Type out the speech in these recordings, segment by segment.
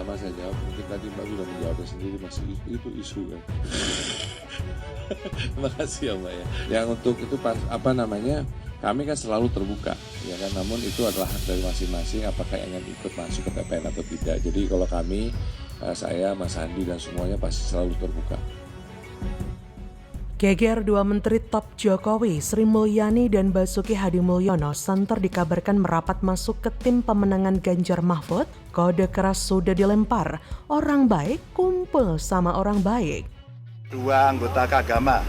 pertama saya jawab, mungkin tadi Mbak sudah menjawabnya sendiri, masih itu isu kan. Terima kasih ya Mbak ya. Yang untuk itu kami kan selalu terbuka, ya kan. Namun itu adalah hak dari masing-masing apakah ingin ikut masuk ke TPN atau tidak. Jadi kalau kami, saya, Mas Andi dan semuanya pasti selalu terbuka. Geger dua menteri top Jokowi, Sri Mulyani dan Basuki Hadimulyono santer dikabarkan merapat masuk ke tim pemenangan Ganjar Mahfud. Kode keras sudah dilempar, orang baik kumpul sama orang baik. Dua anggota Kagama.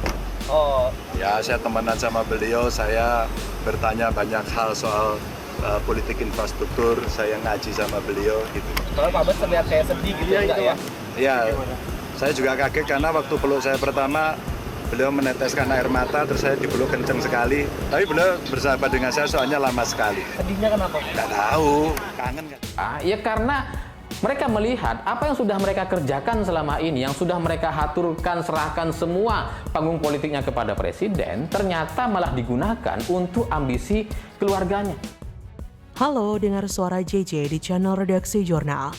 Ya, saya temenan sama beliau, saya bertanya banyak hal soal politik infrastruktur, saya ngaji sama beliau gitu. Kalau Pak Bas terlihat kayak sedih gitu enggak ya? Iya, saya juga kaget karena waktu peluk saya pertama, beliau meneteskan air mata, terus saya dipeluk kenceng sekali. Tapi beliau bersahabat dengan saya soalnya lama sekali. Sedihnya kenapa? Nggak tahu, kangen kan? Ya karena mereka melihat apa yang sudah mereka kerjakan selama ini, yang sudah mereka haturkan, serahkan semua panggung politiknya kepada presiden, ternyata malah digunakan untuk ambisi keluarganya. Halo, dengar suara JJ di channel Redaksi Jurnal.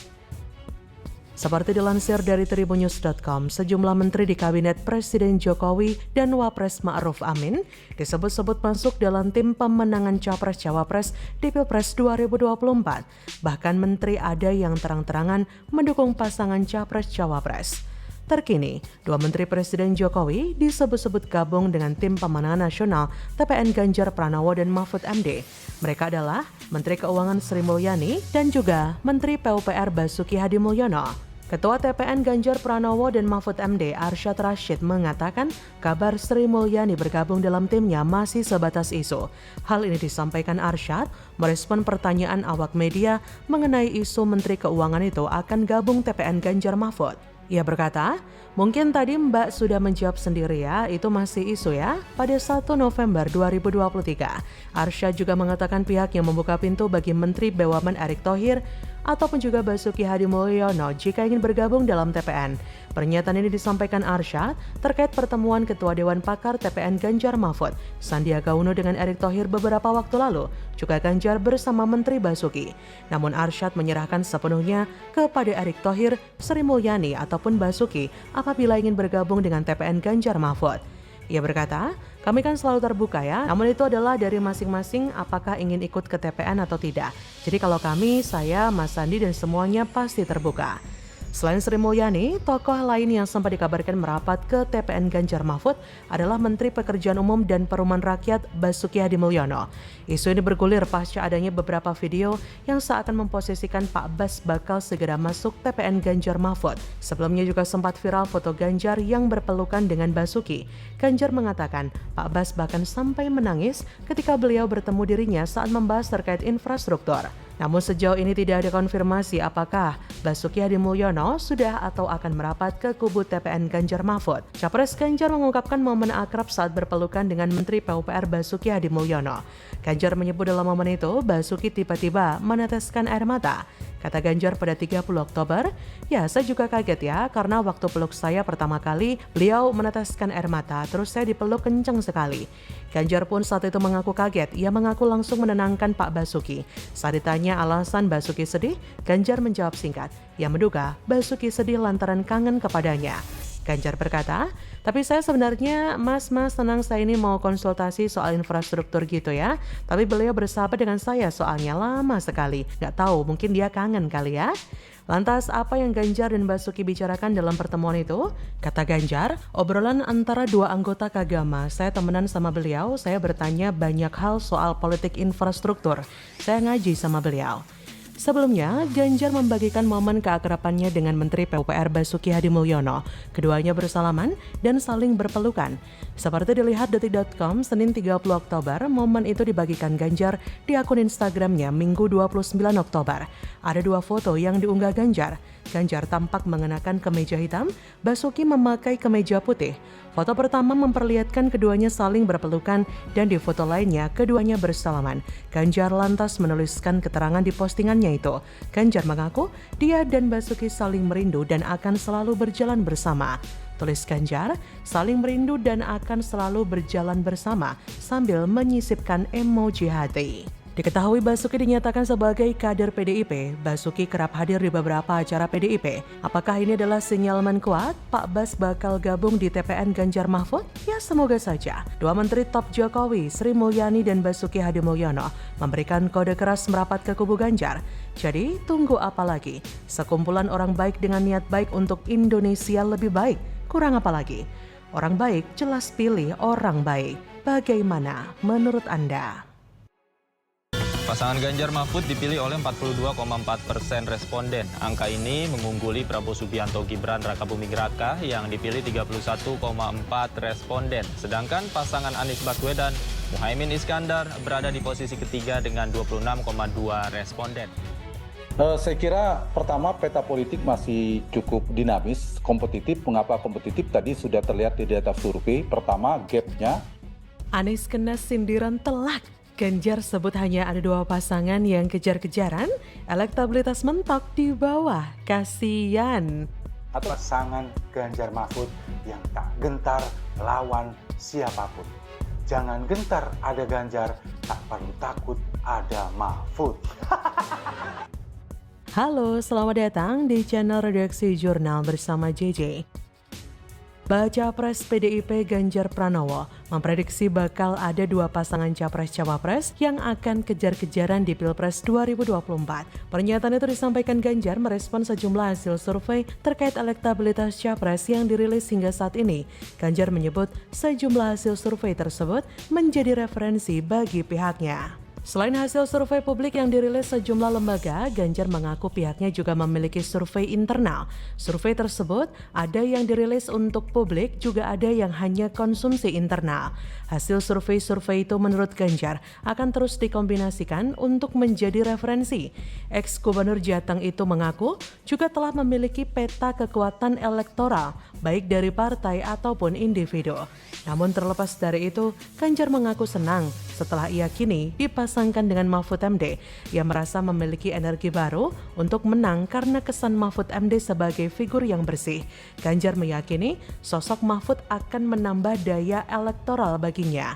Seperti dilansir dari tribunnews.com, sejumlah menteri di Kabinet Presiden Jokowi dan Wapres Ma'ruf Amin disebut-sebut masuk dalam tim pemenangan Capres-Cawapres di Pilpres 2024. Bahkan menteri ada yang terang-terangan mendukung pasangan Capres-Cawapres. Terkini, dua menteri Presiden Jokowi disebut-sebut gabung dengan tim pemenangan nasional TPN Ganjar Pranowo dan Mahfud MD. Mereka adalah Menteri Keuangan Sri Mulyani dan juga Menteri PUPR Basuki Hadimulyono. Ketua TPN Ganjar Pranowo dan Mahfud MD Arsyad Rashid mengatakan kabar Sri Mulyani bergabung dalam timnya masih sebatas isu. Hal ini disampaikan Arsyad merespon pertanyaan awak media mengenai isu Menteri Keuangan itu akan gabung TPN Ganjar Mahfud. Ia berkata, mungkin tadi Mbak sudah menjawab sendiri ya, itu masih isu ya. Pada 1 November 2023, Arsyad juga mengatakan pihaknya membuka pintu bagi Menteri BUMN Erick Thohir ataupun juga Basuki Hadimulyono jika ingin bergabung dalam TPN. Pernyataan ini disampaikan Arsyad terkait pertemuan Ketua Dewan Pakar TPN Ganjar Mahfud, Sandiaga Uno dengan Erick Thohir beberapa waktu lalu, juga Ganjar bersama Menteri Basuki. Namun Arsyad menyerahkan sepenuhnya kepada Erick Thohir, Sri Mulyani ataupun Basuki apabila ingin bergabung dengan TPN Ganjar Mahfud. Ia berkata, kami kan selalu terbuka ya, namun itu adalah dari masing-masing apakah ingin ikut ke TPN atau tidak. Jadi kalau kami, saya, Mas Sandi dan semuanya pasti terbuka. Selain Sri Mulyani, tokoh lain yang sempat dikabarkan merapat ke TPN Ganjar Mahfud adalah Menteri Pekerjaan Umum dan Perumahan Rakyat Basuki Hadimulyono. Isu ini bergulir pasca adanya beberapa video yang seakan memposisikan Pak Bas bakal segera masuk TPN Ganjar Mahfud. Sebelumnya juga sempat viral foto Ganjar yang berpelukan dengan Basuki. Ganjar mengatakan Pak Bas bahkan sampai menangis ketika beliau bertemu dirinya saat membahas terkait infrastruktur. Namun sejauh ini tidak ada konfirmasi apakah Basuki Hadimulyono sudah atau akan merapat ke kubu TPN Ganjar Mahfud. Capres Ganjar mengungkapkan momen akrab saat berpelukan dengan Menteri PUPR Basuki Hadimulyono. Ganjar menyebut dalam momen itu Basuki tiba-tiba meneteskan air mata. Kata Ganjar pada 30 Oktober, ya saya juga kaget ya karena waktu peluk saya pertama kali beliau meneteskan air mata terus saya dipeluk kencang sekali. Ganjar pun saat itu mengaku kaget, ia mengaku langsung menenangkan Pak Basuki. Saat ditanya alasan Basuki sedih, Ganjar menjawab singkat, ia menduga Basuki sedih lantaran kangen kepadanya. Ganjar berkata, tapi saya sebenarnya mas tenang saya ini mau konsultasi soal infrastruktur gitu ya. Tapi beliau bersahabat dengan saya soalnya lama sekali. Gak tahu mungkin dia kangen kali ya. Lantas apa yang Ganjar dan Basuki bicarakan dalam pertemuan itu? Kata Ganjar, obrolan antara dua anggota Kagama. Saya temenan sama beliau, saya bertanya banyak hal soal politik infrastruktur. Saya ngaji sama beliau. Sebelumnya, Ganjar membagikan momen keakrabannya dengan Menteri PUPR Basuki Hadimulyono. Keduanya bersalaman dan saling berpelukan. Seperti dilihat detik.com, Senin 30 Oktober, momen itu dibagikan Ganjar di akun Instagramnya Minggu 29 Oktober. Ada dua foto yang diunggah Ganjar. Ganjar tampak mengenakan kemeja hitam, Basuki memakai kemeja putih. Foto pertama memperlihatkan keduanya saling berpelukan dan di foto lainnya keduanya bersalaman. Ganjar lantas menuliskan keterangan di postingannya itu. Ganjar mengaku dia dan Basuki saling merindu dan akan selalu berjalan bersama. Tulis Ganjar, saling merindu dan akan selalu berjalan bersama sambil menyisipkan emoji hati. Diketahui Basuki dinyatakan sebagai kader PDIP, Basuki kerap hadir di beberapa acara PDIP. Apakah ini adalah sinyalemen kuat Pak Bas bakal gabung di TPN Ganjar Mahfud? Ya semoga saja. Dua menteri top Jokowi, Sri Mulyani dan Basuki Hadimulyono memberikan kode keras merapat ke kubu Ganjar. Jadi tunggu apa lagi? Sekumpulan orang baik dengan niat baik untuk Indonesia lebih baik. Kurang apa lagi? Orang baik jelas pilih orang baik. Bagaimana menurut Anda? Pasangan Ganjar Mahfud dipilih oleh 42,4% responden. Angka ini mengungguli Prabowo Subianto Gibran Rakabuming Raka yang dipilih 31,4 responden. Sedangkan pasangan Anies Baswedan Muhaimin Iskandar berada di posisi ketiga dengan 26,2 responden. Saya kira pertama peta politik masih cukup dinamis, kompetitif. Mengapa kompetitif? Tadi sudah terlihat di data survei. Pertama, gap-nya. Anies kena sindiran telak. Ganjar sebut hanya ada dua pasangan yang kejar-kejaran, elektabilitas mentok di bawah, kasian. Atau pasangan Ganjar Mahfud yang tak gentar lawan siapapun. Jangan gentar ada Ganjar, tak perlu takut ada Mahfud. Halo, selamat datang di channel Redaksi Jurnal bersama JJ. Baca Pres PDIP Ganjar Pranowo memprediksi bakal ada dua pasangan Capres-Cawapres yang akan kejar-kejaran di Pilpres 2024. Pernyataan itu disampaikan Ganjar merespon sejumlah hasil survei terkait elektabilitas Capres yang dirilis hingga saat ini. Ganjar menyebut sejumlah hasil survei tersebut menjadi referensi bagi pihaknya. Selain hasil survei publik yang dirilis sejumlah lembaga, Ganjar mengaku pihaknya juga memiliki survei internal. Survei tersebut ada yang dirilis untuk publik, juga ada yang hanya konsumsi internal. Hasil survei-survei itu menurut Ganjar akan terus dikombinasikan untuk menjadi referensi. Ex-Gubernur Jateng itu mengaku juga telah memiliki peta kekuatan elektoral, baik dari partai ataupun individu. Namun terlepas dari itu, Ganjar mengaku senang setelah ia kini dipasangkan dengan Mahfud MD. Ia merasa memiliki energi baru untuk menang karena kesan Mahfud MD sebagai figur yang bersih. Ganjar meyakini sosok Mahfud akan menambah daya elektoral baginya.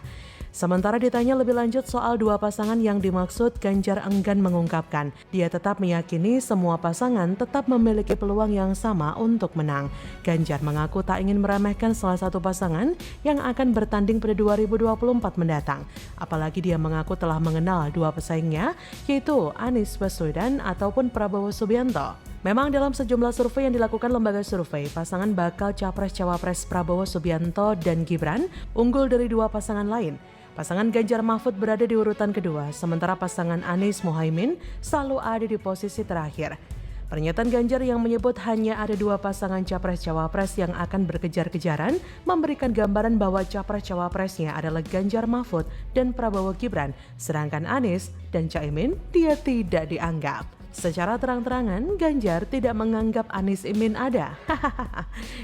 Sementara ditanya lebih lanjut soal dua pasangan yang dimaksud, Ganjar enggan mengungkapkan. Dia tetap meyakini semua pasangan tetap memiliki peluang yang sama untuk menang. Ganjar mengaku tak ingin meremehkan salah satu pasangan yang akan bertanding pada 2024 mendatang. Apalagi dia mengaku telah mengenal dua pesaingnya, yaitu Anies Baswedan ataupun Prabowo Subianto. Memang dalam sejumlah survei yang dilakukan lembaga survei, pasangan bakal Capres-Cawapres Prabowo Subianto dan Gibran unggul dari dua pasangan lain. Pasangan Ganjar Mahfud berada di urutan kedua, sementara pasangan Anies Muhaimin selalu ada di posisi terakhir. Pernyataan Ganjar yang menyebut hanya ada dua pasangan Capres-Cawapres yang akan berkejar-kejaran memberikan gambaran bahwa Capres-Cawapresnya adalah Ganjar Mahfud dan Prabowo Gibran, sedangkan Anies dan Caimin dia tidak dianggap. Secara terang-terangan, Ganjar tidak menganggap Anies Imin ada.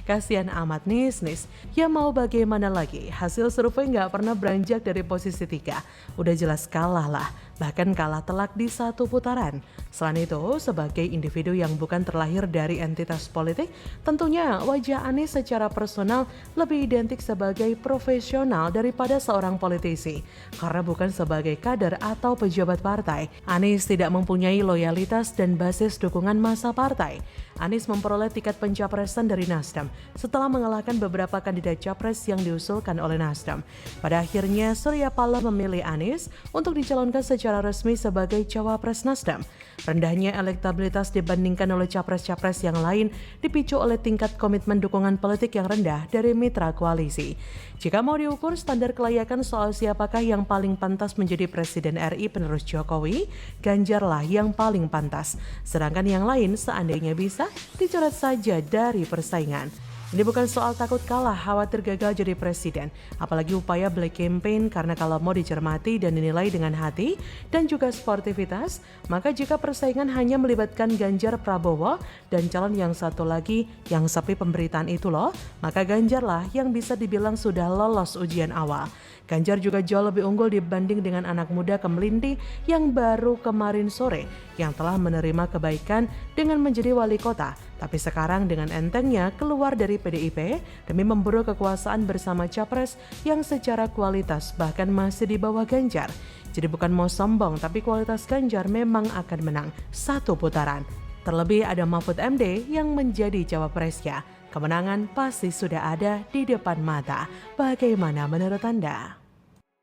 Kasihan amat Nis. Ya mau bagaimana lagi, hasil survei nggak pernah beranjak dari posisi 3. Udah jelas kalah lah, bahkan kalah telak di satu putaran. Selain itu, sebagai individu yang bukan terlahir dari entitas politik, tentunya wajah Anies secara personal lebih identik sebagai profesional daripada seorang politisi. Karena bukan sebagai kader atau pejabat partai, Anies tidak mempunyai loyalitas dan basis dukungan massa partai. Anies memperoleh tiket pencapresan dari Nasdem setelah mengalahkan beberapa kandidat capres yang diusulkan oleh Nasdem. Pada akhirnya, Surya Paloh memilih Anies untuk dicalonkan secara resmi sebagai cawapres Nasdem. Rendahnya elektabilitas dibandingkan oleh capres-capres yang lain dipicu oleh tingkat komitmen dukungan politik yang rendah dari mitra koalisi. Jika mau diukur standar kelayakan soal siapakah yang paling pantas menjadi Presiden RI penerus Jokowi, Ganjarlah yang paling pantas. Sedangkan yang lain seandainya bisa, dicoret saja dari persaingan. Ini bukan soal takut kalah, khawatir gagal jadi presiden. Apalagi upaya black campaign, karena kalau mau dicermati dan dinilai dengan hati dan juga sportivitas, maka jika persaingan hanya melibatkan Ganjar Prabowo dan calon yang satu lagi yang sepi pemberitaan itu loh, maka Ganjarlah yang bisa dibilang sudah lolos ujian awal. Ganjar juga jauh lebih unggul dibanding dengan anak muda Kemelinti yang baru kemarin sore yang telah menerima kebaikan dengan menjadi wali kota, tapi sekarang dengan entengnya keluar dari PDIP demi memburu kekuasaan bersama capres yang secara kualitas bahkan masih di bawah Ganjar. Jadi bukan mau sombong, tapi kualitas Ganjar memang akan menang 1 putaran. Terlebih ada Mahfud MD yang menjadi cawapresnya. Kemenangan pasti sudah ada di depan mata. Bagaimana menurut Anda?